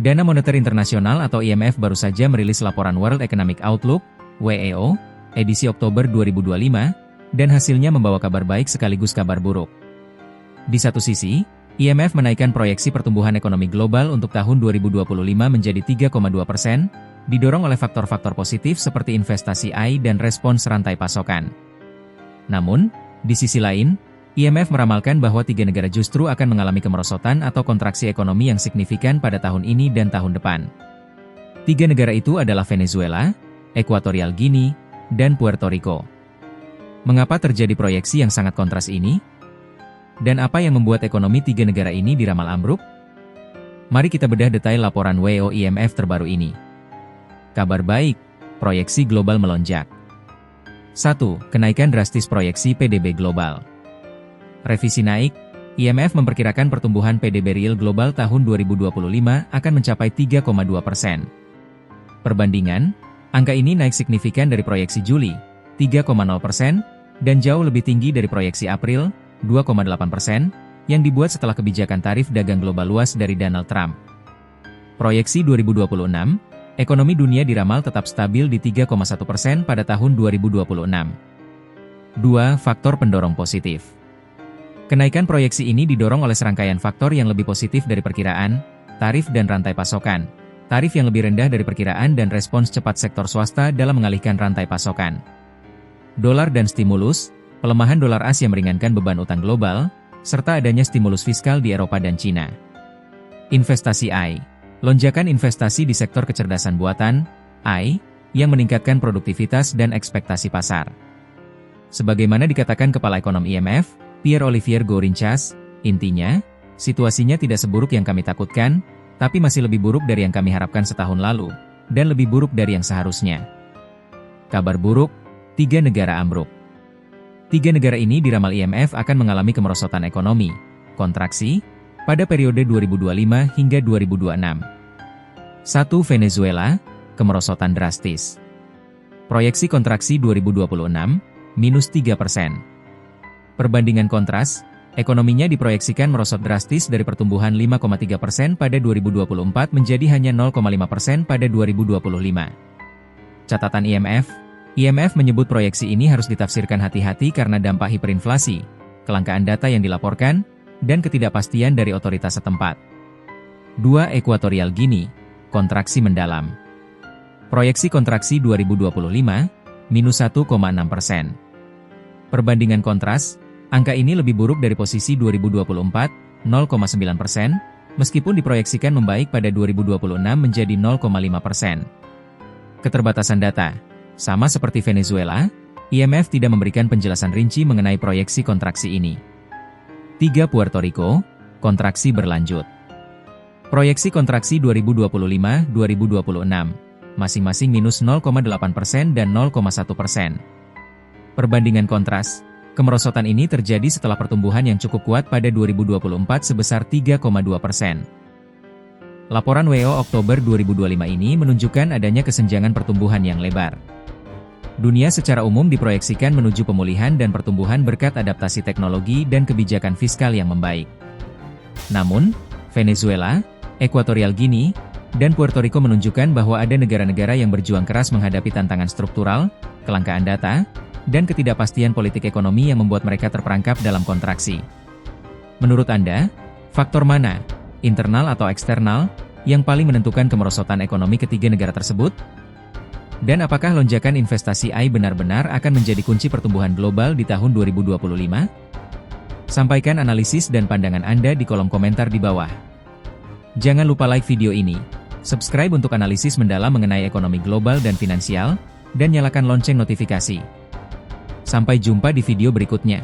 Dana Moneter Internasional atau IMF baru saja merilis laporan World Economic Outlook, WEO, edisi Oktober 2025, dan hasilnya membawa kabar baik sekaligus kabar buruk. Di satu sisi, IMF menaikkan proyeksi pertumbuhan ekonomi global untuk tahun 2025 menjadi 3,2%, didorong oleh faktor-faktor positif seperti investasi AI dan respons rantai pasokan. Namun, di sisi lain, IMF meramalkan bahwa 3 negara justru akan mengalami kemerosotan atau kontraksi ekonomi yang signifikan pada tahun ini dan tahun depan. 3 negara itu adalah Venezuela, Equatorial Guinea, dan Puerto Rico. Mengapa terjadi proyeksi yang sangat kontras ini? Dan apa yang membuat ekonomi 3 negara ini diramal ambruk? Mari kita bedah detail laporan WEO IMF terbaru ini. Kabar baik, proyeksi global melonjak. 1. Kenaikan drastis proyeksi PDB global. Revisi naik, IMF memperkirakan pertumbuhan PDB real global tahun 2025 akan mencapai 3,2%. Perbandingan, angka ini naik signifikan dari proyeksi Juli, 3,0%, dan jauh lebih tinggi dari proyeksi April, 2,8%, yang dibuat setelah kebijakan tarif dagang global luas dari Donald Trump. Proyeksi 2026, ekonomi dunia diramal tetap stabil di 3,1% pada tahun 2026. 2. Faktor pendorong positif. Kenaikan proyeksi ini didorong oleh serangkaian faktor yang lebih positif dari perkiraan, tarif dan rantai pasokan, tarif yang lebih rendah dari perkiraan dan respons cepat sektor swasta dalam mengalihkan rantai pasokan. Dolar dan stimulus, pelemahan dolar Asia meringankan beban utang global, serta adanya stimulus fiskal di Eropa dan Cina. Investasi AI, lonjakan investasi di sektor kecerdasan buatan, AI, yang meningkatkan produktivitas dan ekspektasi pasar. Sebagaimana dikatakan Kepala Ekonom IMF, Pierre-Olivier Gourinchas, intinya, situasinya tidak seburuk yang kami takutkan, tapi masih lebih buruk dari yang kami harapkan setahun lalu, dan lebih buruk dari yang seharusnya. Kabar buruk, 3 negara ambruk. 3 negara ini diramal IMF akan mengalami kemerosotan ekonomi, kontraksi, pada periode 2025 hingga 2026. 1. Venezuela, kemerosotan drastis. Proyeksi kontraksi 2026, minus 3%. Perbandingan kontras, ekonominya diproyeksikan merosot drastis dari pertumbuhan 5,3% pada 2024 menjadi hanya 0,5% pada 2025. Catatan IMF menyebut proyeksi ini harus ditafsirkan hati-hati karena dampak hiperinflasi, kelangkaan data yang dilaporkan, dan ketidakpastian dari otoritas setempat. 2. Equatorial Guinea, kontraksi mendalam. Proyeksi kontraksi 2025, minus 1,6%. Perbandingan kontras, angka ini lebih buruk dari posisi 2024, 0,9%, meskipun diproyeksikan membaik pada 2026 menjadi 0,5%. Keterbatasan data, sama seperti Venezuela, IMF tidak memberikan penjelasan rinci mengenai proyeksi kontraksi ini. 3. Puerto Rico, kontraksi berlanjut. Proyeksi kontraksi 2025-2026, masing-masing minus 0,8% dan 0,1%. Perbandingan kontras, kemerosotan ini terjadi setelah pertumbuhan yang cukup kuat pada 2024 sebesar 3,2%. Laporan WEO Oktober 2025 ini menunjukkan adanya kesenjangan pertumbuhan yang lebar. Dunia secara umum diproyeksikan menuju pemulihan dan pertumbuhan berkat adaptasi teknologi dan kebijakan fiskal yang membaik. Namun, Venezuela, Equatorial Guinea, dan Puerto Rico menunjukkan bahwa ada negara-negara yang berjuang keras menghadapi tantangan struktural, kelangkaan data, dan ketidakpastian politik ekonomi yang membuat mereka terperangkap dalam kontraksi. Menurut Anda, faktor mana, internal atau eksternal, yang paling menentukan kemerosotan ekonomi ketiga negara tersebut? Dan apakah lonjakan investasi AI benar-benar akan menjadi kunci pertumbuhan global di tahun 2025? Sampaikan analisis dan pandangan Anda di kolom komentar di bawah. Jangan lupa like video ini, subscribe untuk analisis mendalam mengenai ekonomi global dan finansial, dan nyalakan lonceng notifikasi. Sampai jumpa di video berikutnya.